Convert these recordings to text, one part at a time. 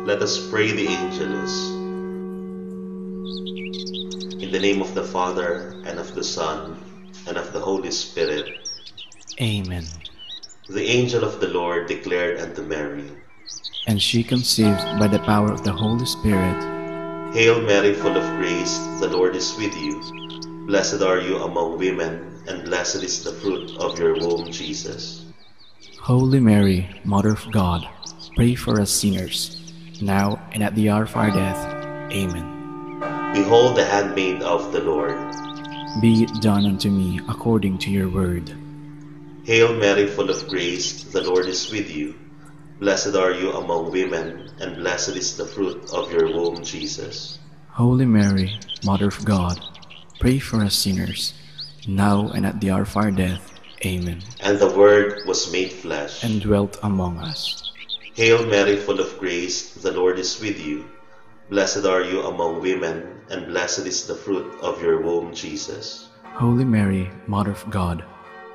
Let us pray the Angelus. In the name of the Father, and of the Son, and of the Holy Spirit. Amen. The angel of the Lord declared unto Mary, And she conceived by the power of the Holy Spirit. Hail Mary, full of grace, the Lord is with you. Blessed are you among women, and blessed is the fruit of your womb, Jesus. Holy Mary, Mother of God, pray for us sinners, now and at the hour of our death. Amen. Behold the handmaid of the Lord. Be it done unto me according to your word. Hail Mary, full of grace, the Lord is with you. Blessed are you among women, and blessed is the fruit of your womb, Jesus. Holy Mary, Mother of God, pray for us sinners, now and at the hour of our death. Amen. And the Word was made flesh, and dwelt among us. Hail Mary, full of grace, the Lord is with you. Blessed are you among women, and blessed is the fruit of your womb, Jesus. Holy Mary, Mother of God,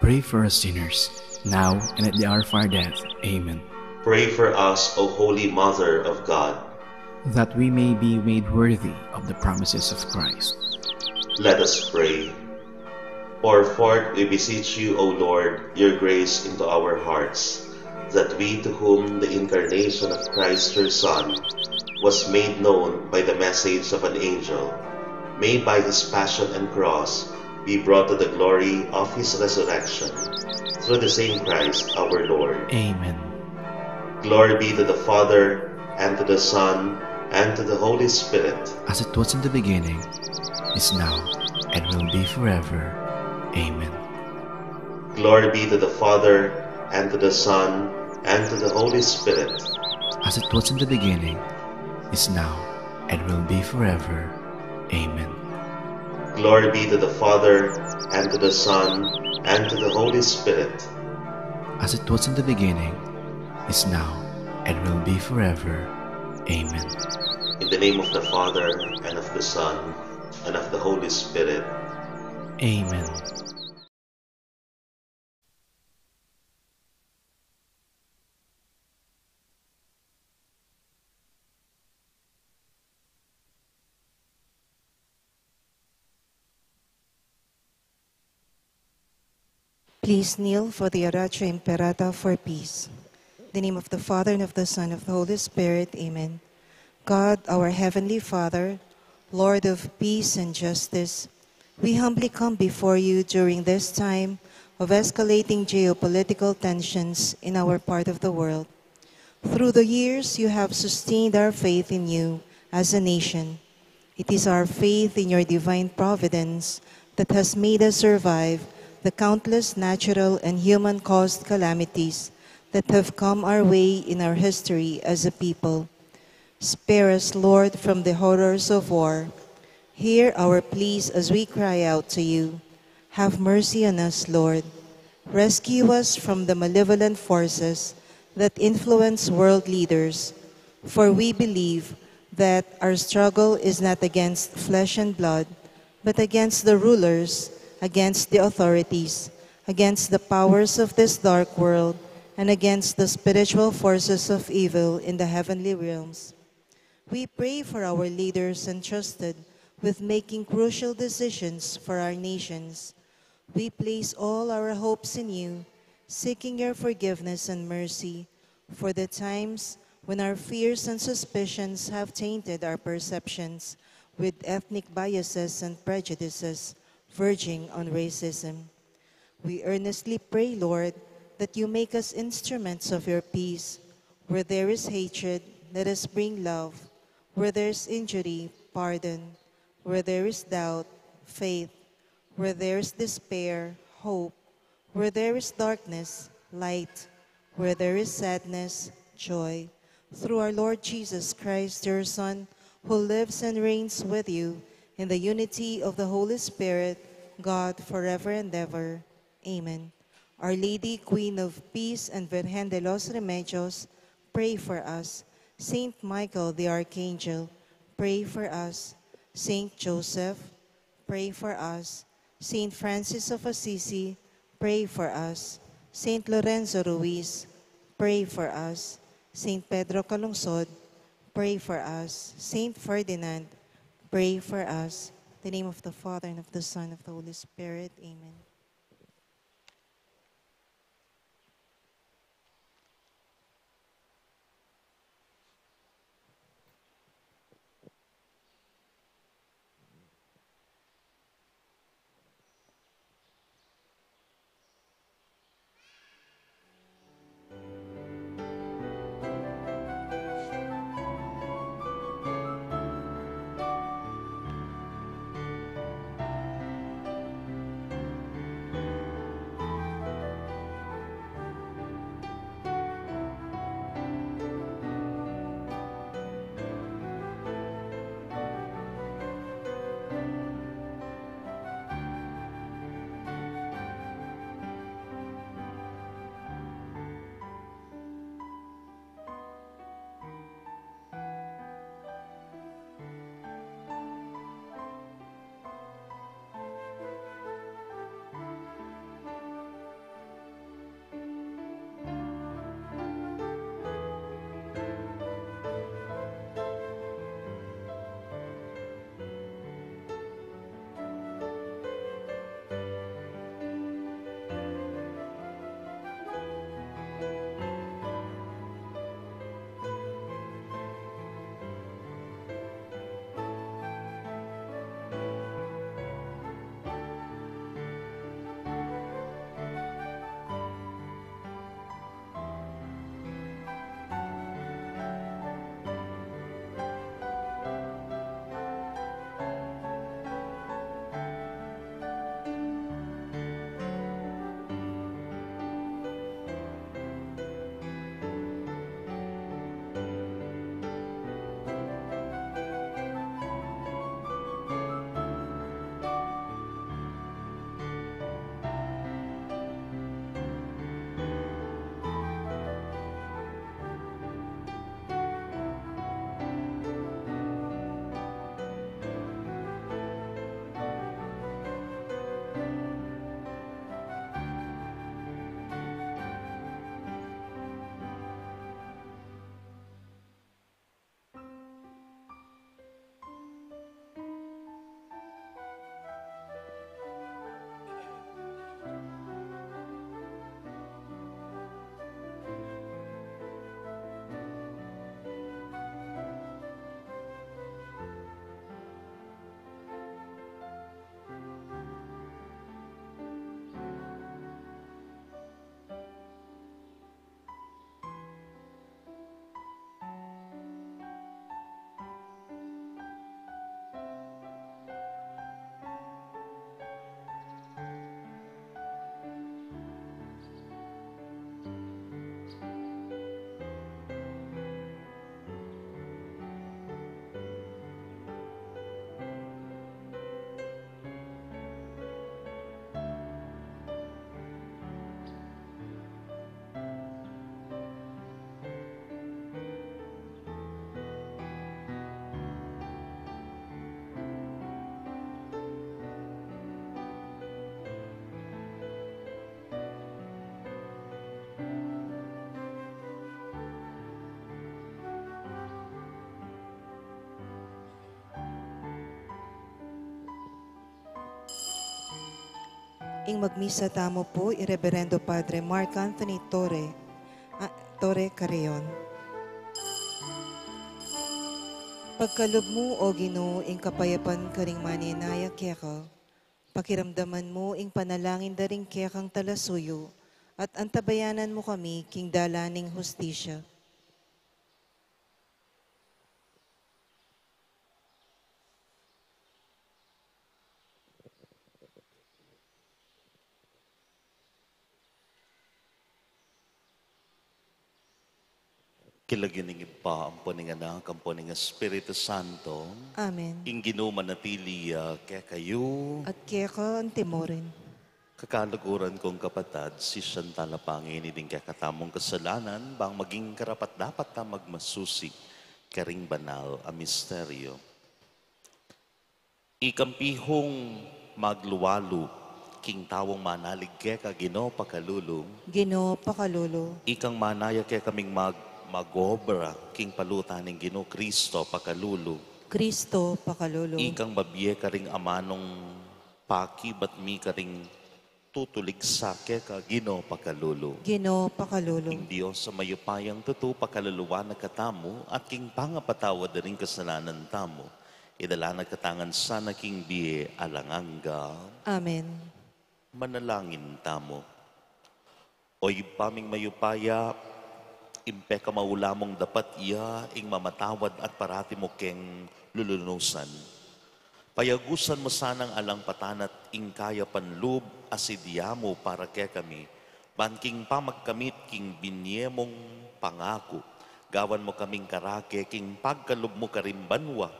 pray for us sinners, now and at the hour of our death. Amen. Pray for us, O Holy Mother of God, that we may be made worthy of the promises of Christ. Let us pray. Pour forth, we beseech you, O Lord, your grace into our hearts, that we, to whom the incarnation of Christ your Son was made known by the message of an angel, may by his passion and cross be brought to the glory of his resurrection, through the same Christ our Lord. Amen. Glory be to the Father, and to the Son, and to the Holy Spirit. As it was in the beginning, is now, and will be forever. Amen. Glory be to the Father, and to the Son, and to the Holy Spirit. As it was in the beginning, is now, and will be forever. Amen. Glory be to the Father, and to the Son, and to the Holy Spirit. As it was in the beginning, is now, and will be forever. Amen. In the name of the Father, and of the Son, and of the Holy Spirit. Amen. Please kneel for the Oratio Imperata for peace. In the name of the Father, and of the Son, and of the Holy Spirit. Amen. God, our Heavenly Father, Lord of peace and justice, we humbly come before you during this time of escalating geopolitical tensions in our part of the world. Through the years, you have sustained our faith in you as a nation. It is our faith in your divine providence that has made us survive the countless natural and human-caused calamities that have come our way in our history as a people. Spare us, Lord, from the horrors of war. Hear our pleas as we cry out to you. Have mercy on us, Lord. Rescue us from the malevolent forces that influence world leaders, for we believe that our struggle is not against flesh and blood, but against the rulers, against the authorities, against the powers of this dark world, and against the spiritual forces of evil in the heavenly realms. We pray for our leaders entrusted with making crucial decisions for our nations. We place all our hopes in you, seeking your forgiveness and mercy for the times when our fears and suspicions have tainted our perceptions with ethnic biases and prejudices verging on racism. We earnestly pray, Lord, that you make us instruments of your peace. Where there is hatred, let us bring love. Where there is injury, pardon. Where there is doubt, faith. Where there is despair, hope. Where there is darkness, light. Where there is sadness, joy. Through our Lord Jesus Christ, your Son, who lives and reigns with you in the unity of the Holy Spirit, God, forever and ever. Amen. Our Lady, Queen of Peace and Virgen de los Remedios, pray for us. Saint Michael the Archangel, pray for us. Saint Joseph, pray for us. Saint Francis of Assisi, pray for us. Saint Lorenzo Ruiz, pray for us. Saint Pedro Calungsod, pray for us. Saint Ferdinand, pray for us. In the name of the Father, and of the Son, and of the Holy Spirit. Amen. Ing magmisa tamo po, Ireverendo Padre Mark Anthony Torre Carreon. Pagkalob mo, O Ginoo, ing kapayapan karing maninaya keka, pakiramdaman mo ing panalangin daring kekang talasuyo, at antabayanan mo kami king dalaning hustisya. Kilagyaning pa ang puninga na ang puninga Espiritu Santo, Amen. ing ginumanatili kaya kayo, At keka ang timorin. kakalaguran kong kapatad, si Santala Pangini din kaya katamong kasalanan, bang maging karapat dapat na magmasusi, karing banal a misteryo. Ikampihong magluwalo, king tawong manalig kaya ka Ginoo pakalulong, Ginoo pakalolo. ikang manaya kaya kaming magobra king paluta ning Ginoo Kristo pakalulu. Kristo pakalolo. Ikang babiye ka ring amanong paki ba't mi ka ring tutulig sa ka Ginoo pakalulu. Ginoo pakalolo. King Diyos sa mayupayang tutu pakaluluwa na katamu at king pangapatawad na ring kasalanan tamo. Idala na katangan sana king biye alanganga. Amen. Manalangin tamo. Oy paming mayupaya, impe ka maulamong dapat iya, ing mamatawad at parati mo keng lulunusan. Payagusan mo sanang alang patanat ing kaya panlub asidya mo para ke kami. Banking pamagkamit king binyemong pangako. Gawan mo kaming karake king pagkalub mo karimbanwa.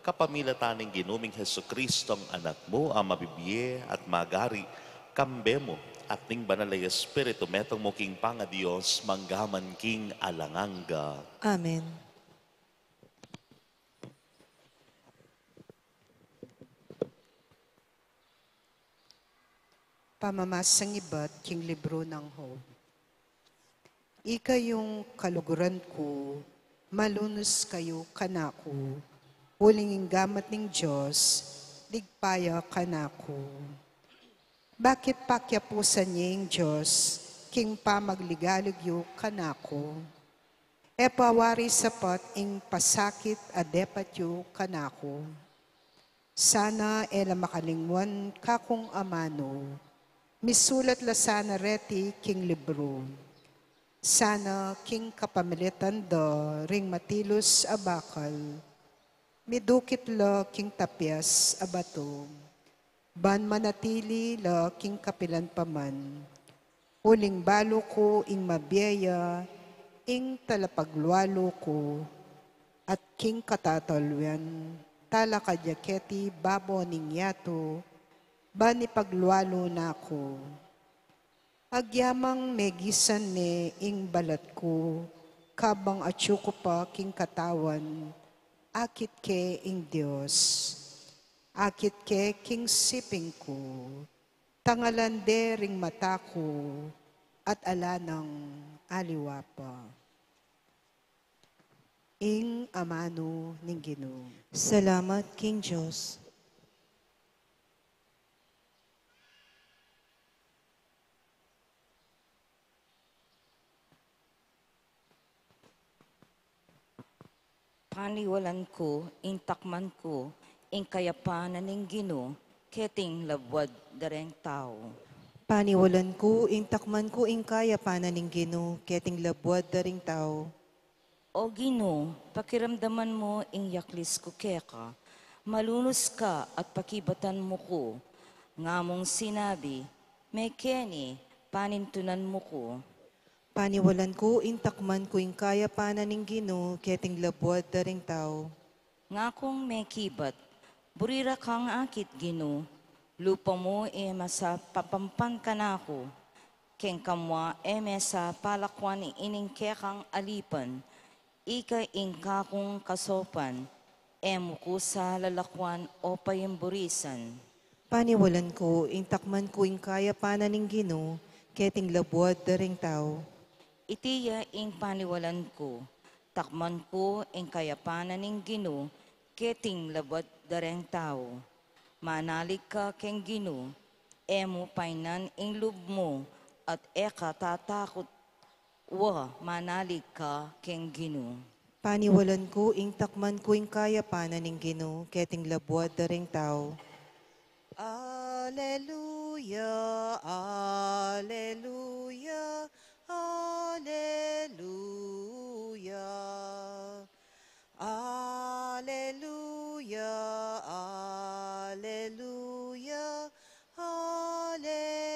Kapamilataning ginuming Heso Kristo ang anak mo, ang mabibiye at magari, kambe mo, at ning banal na Espiritu, metong mo king panga Diyos, manggaman king alanganga. Amen. Pamamasang iba't king libro ng Hob. Ika yung kaluguran ko, malunos kayo kanako, ulinging gamat ng Diyos, ligpaya kanako. Bakit pakyapusan niya yung Diyos, king pamagligaligyo kanako? E pawari sapat ing pasakit adepatyo kanako. Sana ela makalingwan kakong amano, misulat la sana reti king libro. Sana king kapamilitan da ring matilos abakal, midukit la king tapyas abato. Ban manatili la king kapilan paman, uling balo ko ing mabiyaya, ing talapaglualo ko, at king katatalwan, talakadyaketi babo ning yato, ban ipaglualo na ko. Agyamang megisan ne ing balat ko, kabang atyo ko pa king katawan, akit ke ing Diyos. Akit ke king siping ko, tangalande ring mata ko, at alanang aliwa pa. Ing amano ning Ginoo. Salamat, King Diyos. Paniwalan ko, intakman ko, ing kayapanan ng Ginoo, keting labwad dareng tao. Paniwalan ko, ing takman ko, ing kaya pananing Ginoo, keting labwad daring tao. O Ginoo, pakiramdaman mo ing yaklis ko keka, malunos ka at pakibatan mo ko. Ngamong sinabi, may keni, panintunan mo ko. Paniwalan ko, ing takman ko, ing kaya pananing Ginoo, keting labwad daring tao. Nga kong may kibat, burira kang akit Ginoo, lupa mo masa papampan ka na ako. Keng kamwa mesa palakwan ining kekang alipan, ika ing kakong kasopan, mo ko sa lalakwan o payemburisan. Paniwalan ko, ing takman ko, ing kaya pananing Ginoo, keting labwad daring tao. Itiya ing paniwalan ko, takman ko ing kayapanan ng Ginoo, keting labad dareng tao. Manalig ka keng Ginoo, mo painan ing lub mo, at eka tatakot wa manalig ka keng Ginoo. Paniwalan ko, ing takman ko, ing kaya pananing Ginoo, keting labwad daring tao. Alleluia, alleluia, alleluia. Alleluia, alleluia, alleluia.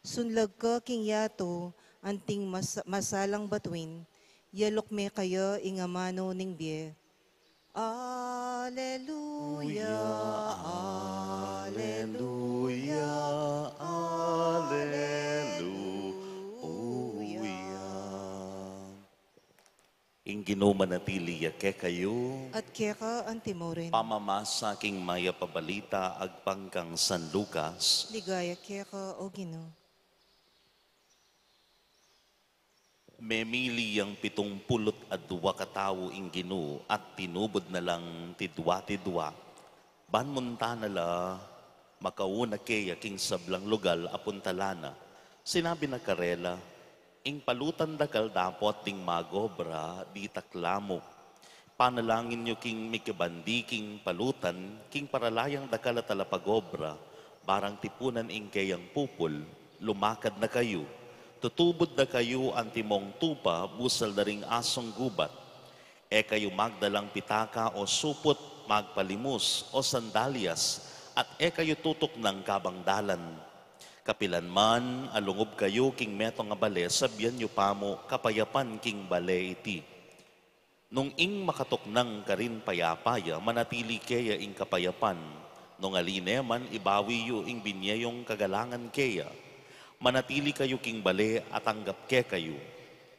Sunlag ka king yato, anting masalang batuin, yalok me kayo ing amano ning biye. Alleluia, alleluia, alleluia. Ing Ginoo manatili ke kayo, At keka antimorin, pamamasa king maya pabalita agpangkang San Lucas. ligaya keka o Ginoo. Memili ang 72 katawo ing Ginoo at tinubod na lang tidwa-tidwa. Banmunta na la makauna kaya king sablang lugal apuntalana. Sinabi na karela, ing palutan dakal dapot ding magobra di taklamo. Panalangin nyo king mikibandi king palutan, king paralayang dakal at talapagobra, barang tipunan ing kayang pupul, lumakad na kayo. Tutubod na kayo ang timong tupa, busal na ring asong gubat. E kayo magdalang pitaka o supot, magpalimus o sandalyas, at e kayo tutok ng kabangdalan. Kapilan man, alungob kayo king metong nga bale, sabyan nyo pamo, kapayapan king bale iti. Nung ing makatok ng karin payapaya, manatili kaya ing kapayapan. Nung aline man, ibawi yu ing binyayong kagalangan kaya. Manatili kayo king bale at tanggap ke kayo.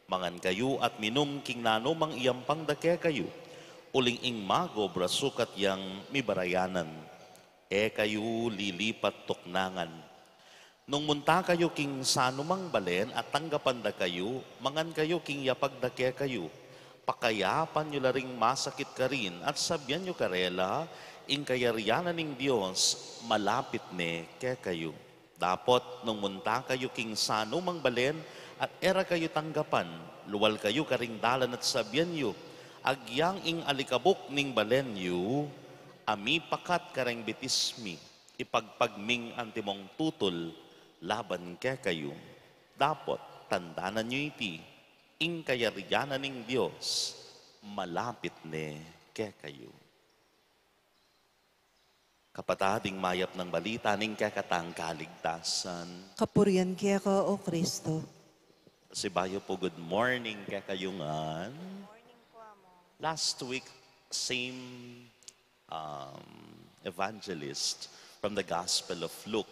Mangan kayo at minum king nanomang iyampang dake kayo. Uling ing mago brasukat yang mibarayanan. E kayo lilipat tuknangan. Nung munta kayo king sanumang balen at tanggapan da kayo, mangan kayo king yapag dake kayo. Pakayapan nyo laring masakit ka rin at sabyan nyo karela, ing kayarianan ng Diyos, malapit ne ke kayo. Dapot nung munta kayo king sanumang balen at era kayo tanggapan, luwal kayo karing dalan at sabyan nyo, agyang ing alikabok ning balen yu, ami pakat kareng bitismi, ipagpagming antimong tutol, laban ke kayo. Dapot tandanan nyo iti, ing kayarianan ng Diyos, malapit ne ke kayo. Kapatading mayap ng balita ning kakatang kaligtasan. Kapurian kaya ka, O Kristo. Si Bayo po, good morning kakayungan. Last week, same evangelist from the Gospel of Luke.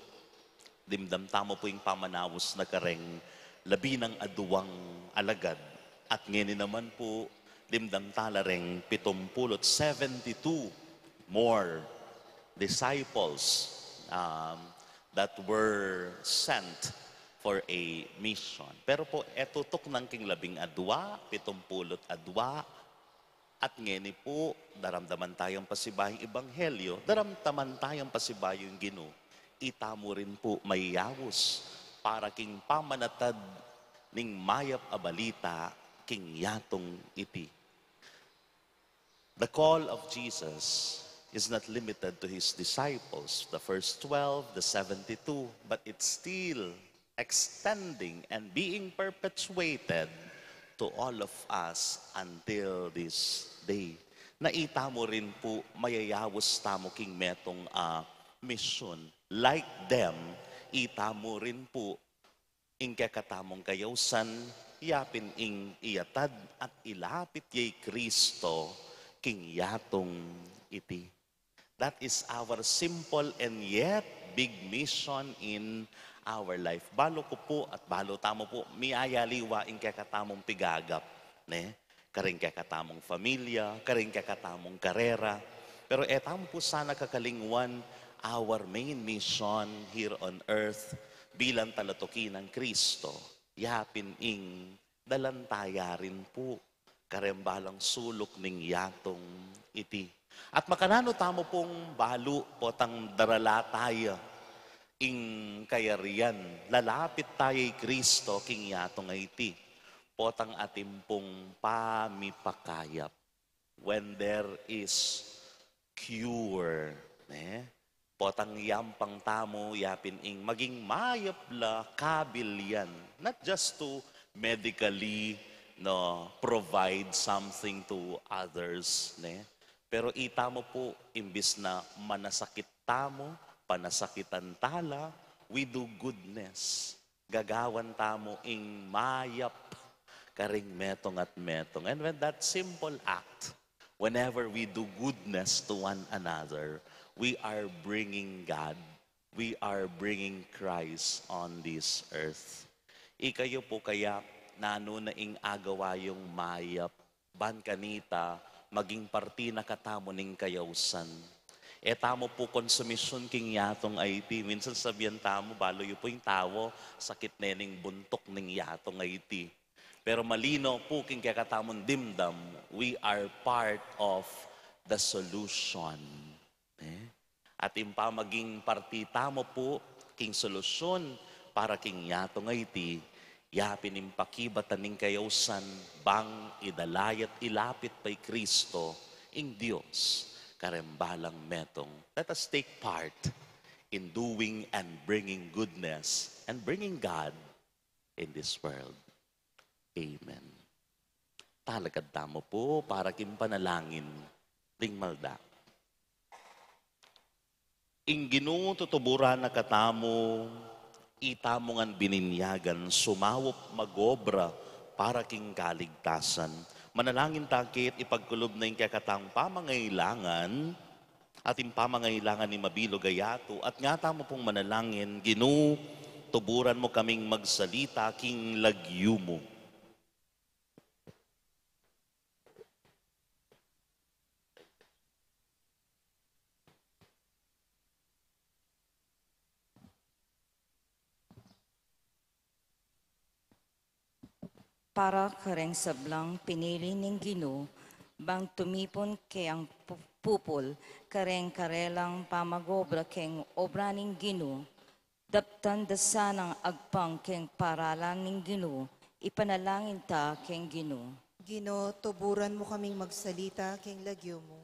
Dimdam tamo po yung pamanawos na kareng labi ng aduwang alagad. At ngayon naman po, dimdam talareng 72 more disciples that were sent for a mission. Pero po, etutok ng king 12, 72, at ngayon po, daramdaman tayong pasibahing ebanghelyo, daramdaman tayong pasibahing Ginoo, itamo rin po mayawos para king pamanatad ning mayap a balita king yatong iti. The call of Jesus is not limited to his disciples, the first 12, the 72, but it's still extending and being perpetuated to all of us until this day. Naita mo rin po, mayayawos tamo king metong mission. Like them, ita mo rin po, ing kakatamong kayawsan, yapin ing iyatad at ilapit yay Kristo, king yatong iti. That is our simple and yet big mission in our life. Balo ko po at balo tamo po, miayaliwa ing kakatamong pigagap. Ne? Karing kakatamong familia, karing kakatamong karera. Pero etamo po sana kakalingwan our main mission here on earth bilang talatuki ng Kristo. Yapin ing dalantaya rin po. Karembalang sulok ning yatong iti. At makanano tamo pong balo potang darala tayo ing kayarian. Lalapit tayo'y Kristo king yatong iti. Potang atimpong pamipakayap. When there is cure. Potang yampang tamo yapin ing maging mayapla kabilyan. Not just to medically provide something to others. Pero ita mo po, imbis na manasakit tamo, panasakitan tala, we do goodness. Gagawan tamo ing mayap, karing metong at metong. And when that simple act, whenever we do goodness to one another, we are bringing God, we are bringing Christ on this earth. Ikayo po kaya, nano na ing agawa yung mayap, ban kanita, maging parti na katamo ning kayawsan. Tamo po konsumisyon king yatong IT. Minsan sabihan tamo, balo yu po yung tawo, sakit na ning buntok ning yatong IT. Pero malino po king kakatamon dimdam, we are part of the solution. At impa maging partita mo po king solusyon para king yato ngayti, yapin impakibataning kayawsan bang idalayat ilapit pay Kristo ing Diyos karembalang metong. Let us take part in doing and bringing goodness and bringing God in this world. Amen. Talagad mo po para king panalangin ding malda. Ing Ginoo tutuburan na katamo, itamongan bininyagan, sumawop magobra para king kaligtasan. Manalangin takit ipagkulob na yung kakatang pamangailangan at yung pamangailangan ni Mabilo Gayato. At nga tamo pong manalangin, Ginoo, tuburan mo kaming magsalita king lagyu mo. Para kareng sablang pinili ning Ginoo, bang tumipon kay ang pupol, kareng karelang pamagobra keng obra ning Ginoo, daptan dasa ng agpang keng paralan ning Ginoo, ipanalangin ta keng Ginoo. Ginoo, tuburan mo kaming magsalita king lagyo mo.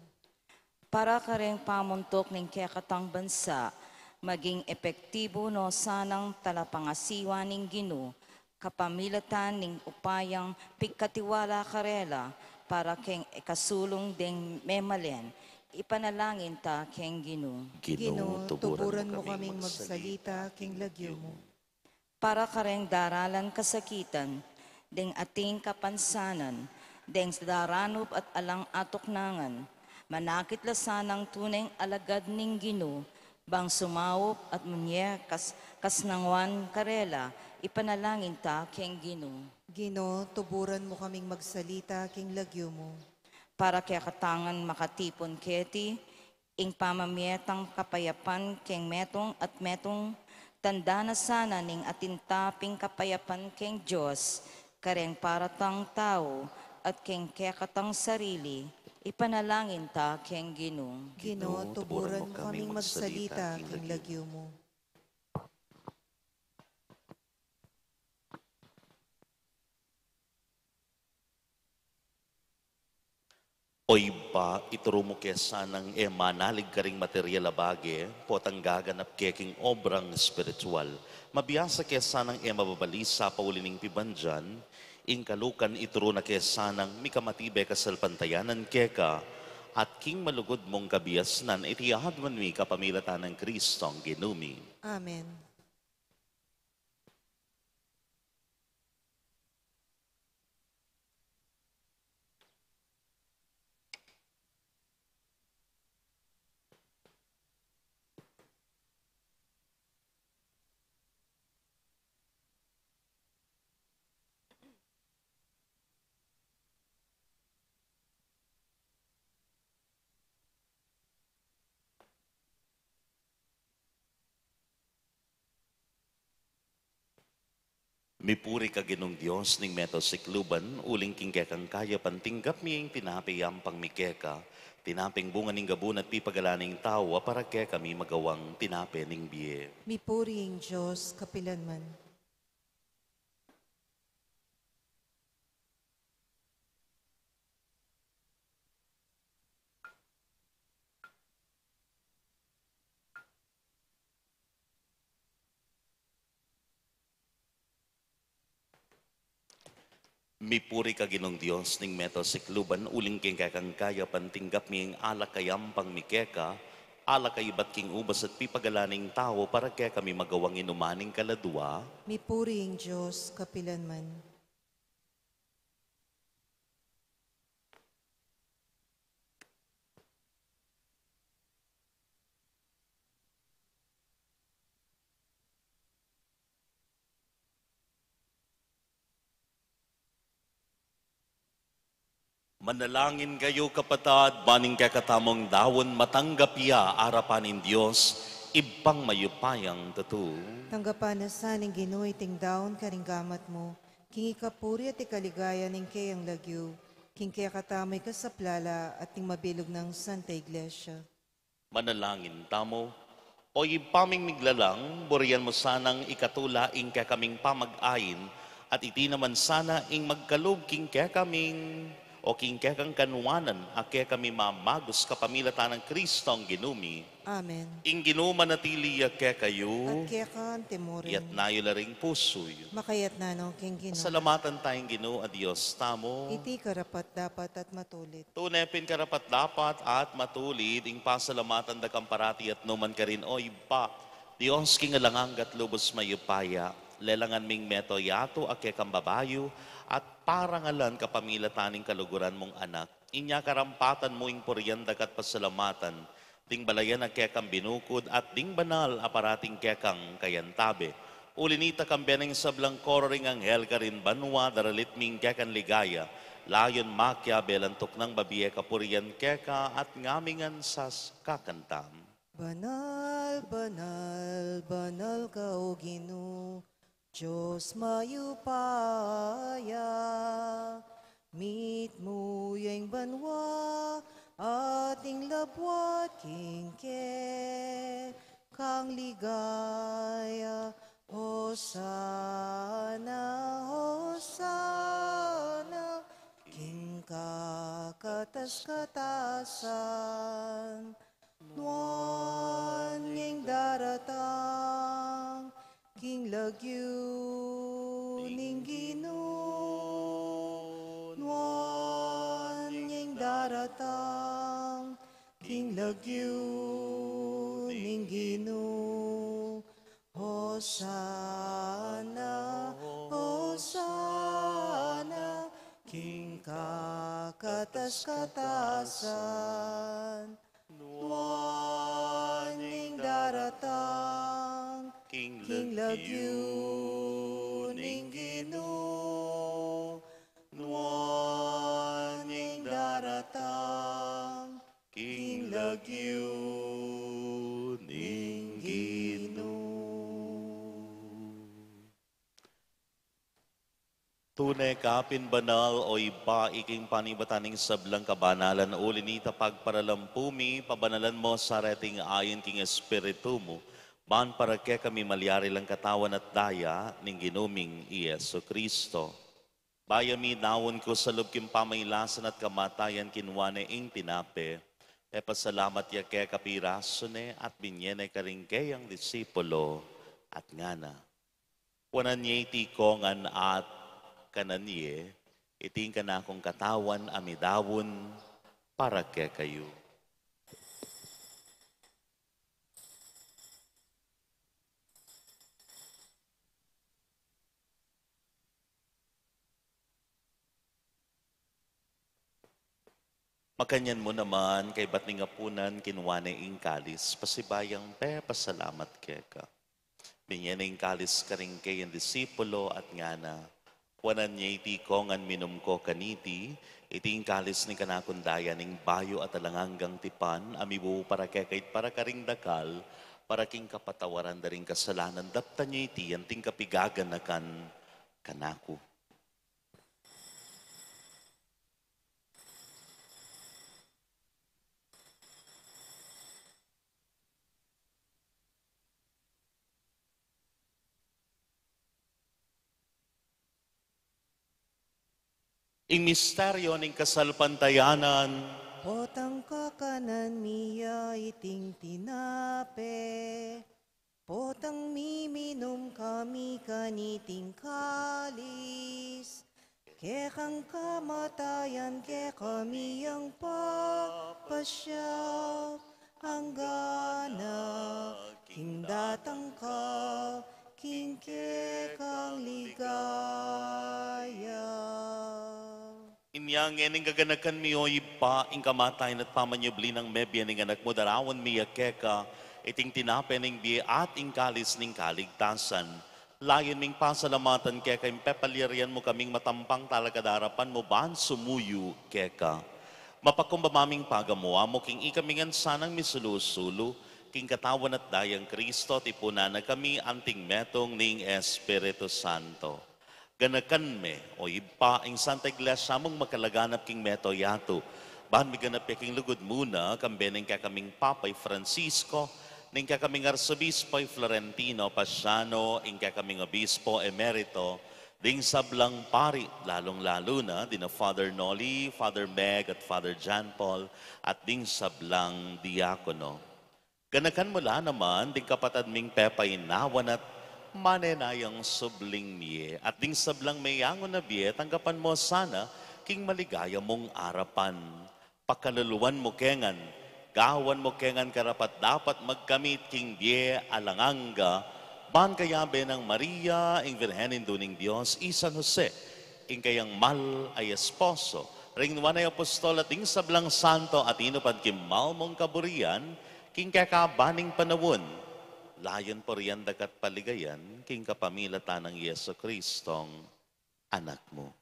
Para kareng pamuntok ning kakatang bansa, maging epektibo no sanang talapangasiwa ning Ginoo, kapamilatan ning upayang pigkatiwala karela para keng ikasulong ding memalen, ipanalangin ta keng Ginoo. Ginoo, tuburan mo kaming magsalita king lagyo mo. Para kareng daralan kasakitan, ding ating kapansanan, ding daranop at alang atuknangan, manakit lasanang tuneng alagad ning Ginoo, bang sumawop at munye kasnangwan karela, ipanalangin ta keng Ginoo. Ginoo, tuburan mo kaming magsalita king lagyo mo. Para kaya katangan makatipon keti, ing pamamietang kapayapan keng metong at metong tanda na sana ning atintaping kapayapan keng Diyos, kareng paratang tao at keng kekatang sarili, ipanalangin ta keng Ginoo. Ginoo, tuburan mo kaming magsalita king lagyo mo. Oy pa, ituro mo kesa ng manalig ka ring material abage, potang gaganap keking obrang spiritual. Mabiyasa kesa ng mababalisa paulining pibandyan, ing kalukan ituro na kesa ng mikamatibe kasalpantayanan keka, at king malugod mong kabiyasnan, itiyahad man mi kapamilatan ng Kristong ginumi. Amen. Mipuri ka ginong Diyos ning meto sikluban, uling kingkekang kaya pantinggap miyeng tinapiyang pangmikeka, tinaping bunga ning gabun at pipagalaning tawa para kaya kami magawang tinape ning biye. Mipuri ing Diyos, kapilanman. Mipuri ka ginong Diyos ning meto sikluban, uling kingkekang kaya pantinggap miyeng alakayam pangmikeka, alakayibat king ubas at pipagalaning tao para kaya kami magawang inumaning kaladwa. Mipuri ing Diyos, kapilanman. Manalangin kayo kapatad, baning kakatamong dawon matanggap ya arapanin Diyos, ibang mayupayang tatu. Tanggapan na sa ning Ginoo iting daon karing gamat mo, King ikapuri at ikaligaya ning kayang lagyo, king kaya katamoy ka sa plala at ting mabilog ng Santa Iglesia. Manalangin tamo, o ipaming miglalang, burian mo sanang ikatula ing kaya kaming pamag-ayin, at iti naman sana ing magkalog king kaya kaming, o king kaya kang kanuanan, a kaya kami mamagos kapamilatan ng Kristo ang ginumi. Amen. Ing ginuma natili kaya kayo, At kaya ka ang temorin, yat nayo laring pusoy. makayat na no king Ginoo. Salamatan tayong Ginoo a Diyos tamo. Iti karapat dapat at matulit. Tunepin karapat dapat at matulid, ing pasalamatan da kamparati at numan ka rin o iba. Diyos king alanganggat lubos mayupaya, lelangan ming meto yato ake kang babayo, at parangalan kapamilataning kaluguran mong anak. Inya karampatan mo ing puryan dagat pasalamatan, ding balayan ake kang binukod at ding banal aparating kekang kayantabe. Ulinita kang beneng sablang kororing anghel ka rin banwa, daralit ming kekan ligaya, layon makya belantok ng babiye kapurian keka at ngamingan sas kakantam. Banal, banal, banal ka o Ginoo, Diyos mayupaya. Meet mo yung banwa, ating labwat kingke, kang ligaya. Hosana, Hosana, king kakatas-katasan, nuan nging daratang, king lagyu ning Ginoo, nuan nging daratang, king lagyu ning Ginoo. Hosana, Hosana, king kakatas-katasan, nuan ning daratang, king lagyu ning Ginoo, nuan ning daratang, king lagyu ning Ginoo. Tunay kapin banal o iba iking panibataning sablang kabanalan ulinita pagparalampumi pabanalan mo sa reting ayon king espiritu mo man para kaya kami malyari lang katawan at daya ning ginuming Iesu Kristo. Bayami nawon ko sa loob kim pamaylasan at kamatayan kinwane ing tinape. E pasalamat ya kaya kapiraso ne at binyene karing kayang disipulo at ngana. Wanan niya itikongan at kananye, iting ka na akong katawan amidawon para kaya kayo. Makanyan mo naman kay batning apunan kinwane ing kalis, pasibayang pe pasalamat kaya ka. Binyan ing kalis ka rin kay ang disipulo at ngana. Wanan niya iti kongan minum ko kaniti, iting kalis ni kanakundaya ning bayo at alanganggang tipan, amibu para kekait para karing dakal, para king kapatawaran daring kasalanan, dapta niya iti, anting kapigagan na kanako. Ing misteryo ning kasalpantayanan, Potang kakanan miya iting tinape, potang miminom kami kaniting kalis, kekang kamatayan ke kami ang papasya, hanggana, king datang ka, king kekang ligaya. inyang ening gaganakan mi o ipa, ing kamatayan at pamanyubli ng mebya ning anak mo, darawan miya keka, iting tinape ning di at ing kalis ning kaligtasan. Layon ming pasalamatan keka, impepalirian mo kaming matampang talaga darapan mo, ban sumuyu keka. Mapakumbamaming pagamo, amo king ikamingan sanang misulusulo, king katawan at dayang Kristo, tipuna na kami anting metong ning Espiritu Santo. Ganakan me, o ipa, ang Santa Iglesia mong makalaganap king meto yato. Bahan mi ganap king lugod muna, kambeneng kaming Papay Francisco, ning kaming Arsobispo Florentino Pasiano, ing kaming Obispo Emerito, ding sablang pari, lalong-lalo na, dina Father Noli, Father Meg at Father John Paul, at ding sablang diakono. Ganakan mula naman, ding kapatad ming Pepay Nawan at manenayang subling miye. At ding sablang mayangon na biye, tanggapan mo sana, king maligaya mong arapan. Pakaluluan mo kengan, gawan mo kengan karapat dapat magkamit king biye alanganga, ban kayabe ng Maria, ing Virhenin duning Diyos, San Jose, ing kayang mal ay esposo, ring nuwan ay apostol at ding sablang santo at inupad kimal mong kaburian, king kakabaning panawon, layon po riyan dagat paligayan, king kapamilatan ng Yeso Kristong anak mo.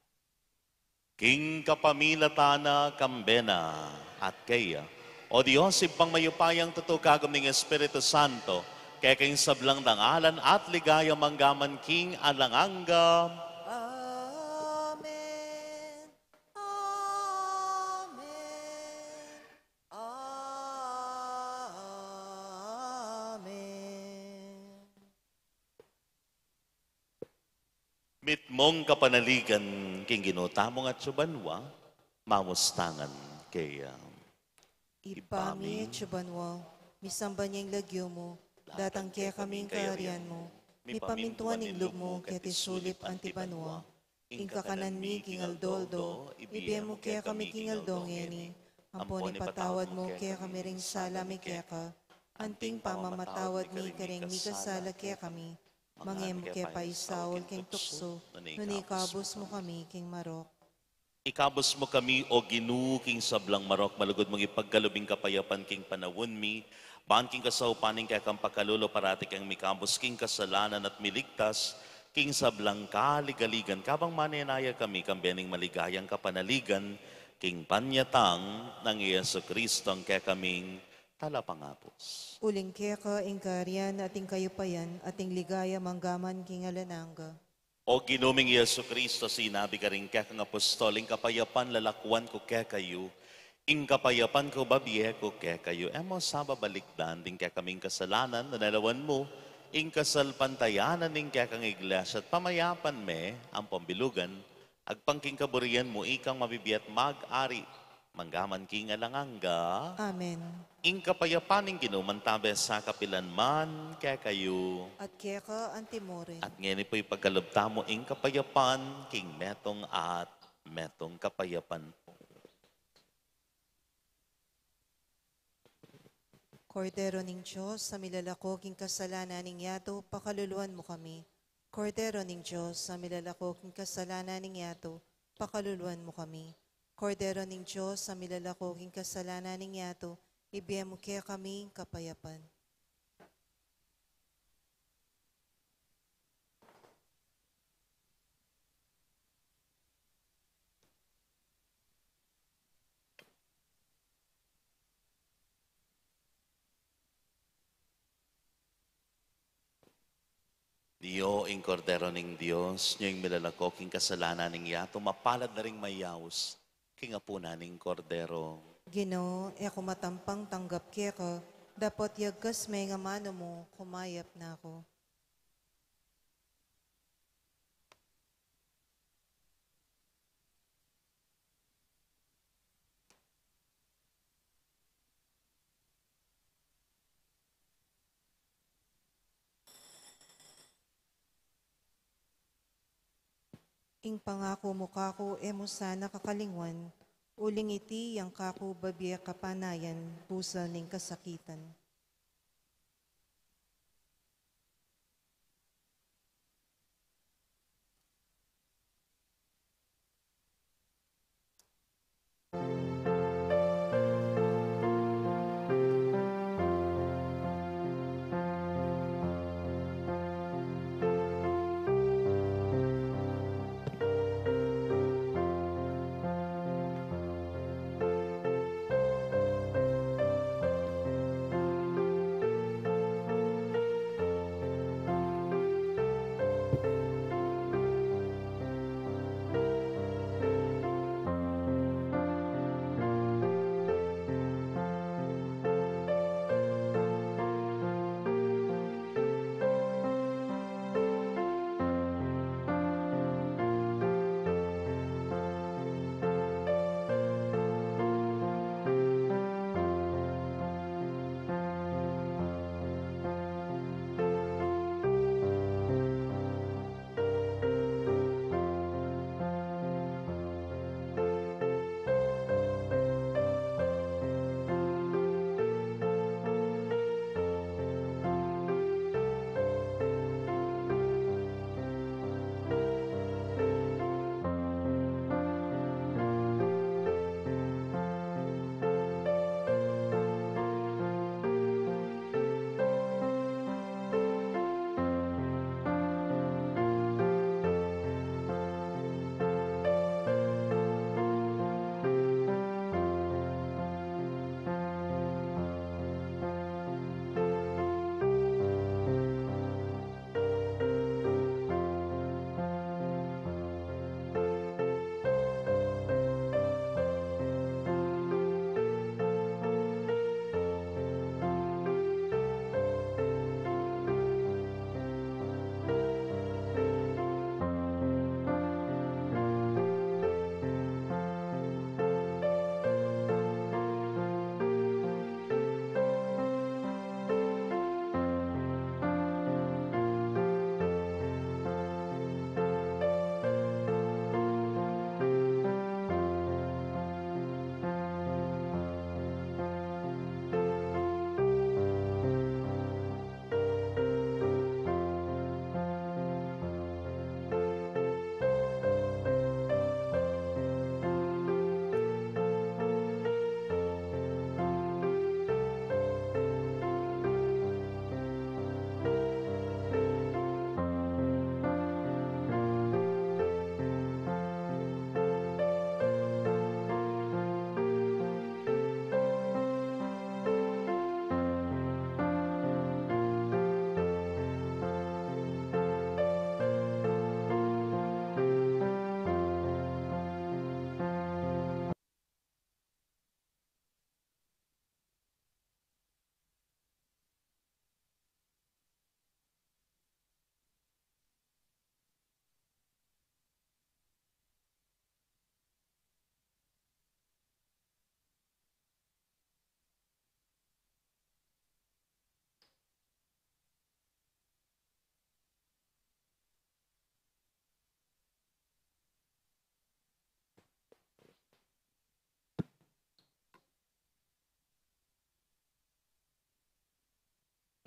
King kapamilatan na kambena at kaya, o Diyos, ipang mayupayang tutukagom ng Espiritu Santo, kaya kayong sablang dangalan at ligaya manggaman king alanganga. Amen. Amen. Amen. Mitmong kapanaligan king ginutamong at subanwa, mamustangan kaya. Ipami chubanwa, misamba niyang lagyo mo, datang kaya kaming kaharian mo, mi pamintuan ng loob mo, kaya tisulip antibanwa, ing kakanan mi kingaldoldo, ibigay mo kaya kami kingaldongeni, ampon ipatawad mo kaya kami ring sala mi kaya ka, anting pamamatawad mi karing mi kasala kaya kami, mangem kaya paisawol king tukso, nunikabos mo kami king marok. Ikabos mo kami o ginuking sablang marok, malugod mong ipaggalubing kapayapan king panawon mi, baan king kasaupaning kaya kang pakalulo parati kang mikabos king kasalanan at miligtas, king sablang kaligaligan, kabang manenaya kami kambening maligayang kapanaligan, king panyatang ng Yeso Kristo ang kaya kaming talapangapos. Uling kaya ka ing kaharian ating kayupayan, ating ligaya manggaman king alananga. O ginuming Yesu Kristo, sinabi ka rin kaya kang apostoling kapayapan lalakwan ko kaya kayo, ing kapayapan ko babiye ko kaya kayo, emo sa babalikdan din kaya kaming kasalanan, nanalawan mo, ing kasalpantayanan ning kaya kang iglesia, at pamayapan me, ang pambilugan, agpangking kaburian mo, ikang mabibiyat mag-ari, manggaman king alanganga. Amen. Ing kapayapaning ginumantabe sa kapilanman, kaya kayo. At kaya ka antimorin. At ngayon po'y pagkalubta mo ing kapayapan, king metong at metong kapayapan po. Kordero ning Diyos, sa milalako king kasalanan ning yato, pakaluluan mo kami. Kordero ning Diyos, sa milalako king kasalanan ning yato, pakaluluan mo kami. Kordero ning Diyos, sa milalako king kasalanan ning yato, ibigay mo kaya kami kapayapan. Diyo, ing kordero ning Diyos, nyo yung milalako king kasalanan ning yato, mapalad na ring mayaws, king apuna ning kordero. Ginoo, e ako matampang tanggap kaya ka, dapat yagkas may nga mano mo, kumayap na ako. Ing pangako mo kako, e mo sana kakalingwan, uling iti yang kako babiya kapanayan, pusa ning kasakitan.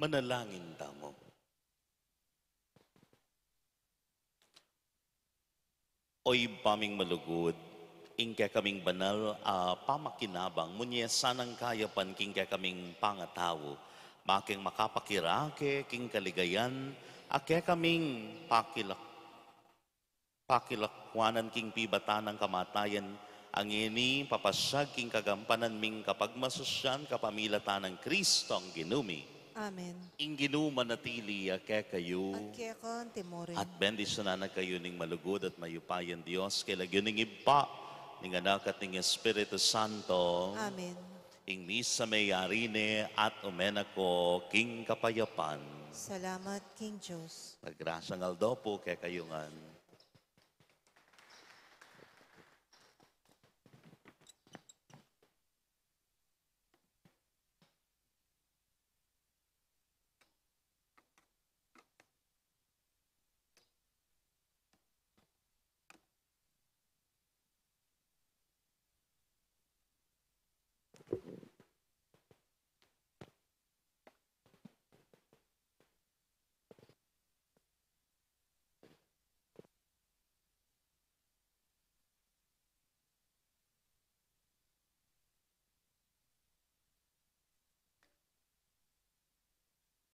Manalangin tamo. Oy paming malugod, ingke kaming banal pamakinabang, munye sanang kayapan kingke kaming pangatawo, making makapakirake, king kaligayan, ake kaming pakilakwanan king pibata ng kamatayan, ang ini papasyag king kagampanan ming kapag masusyan kapamilatan ng Kristo ang ginumi. Amen. Ing ginuman natili ake kayo. At kaya kan timorin. At bendisyonan na kayo ning malugod at mayupayan Diyos, kay lagyo ning iba, ning anak at ning Espiritu Santo. Amen. Ing misa may yarine at umenako king kapayapan. Salamat, King Diyos. Paggrasyang aldo po kay kayungan.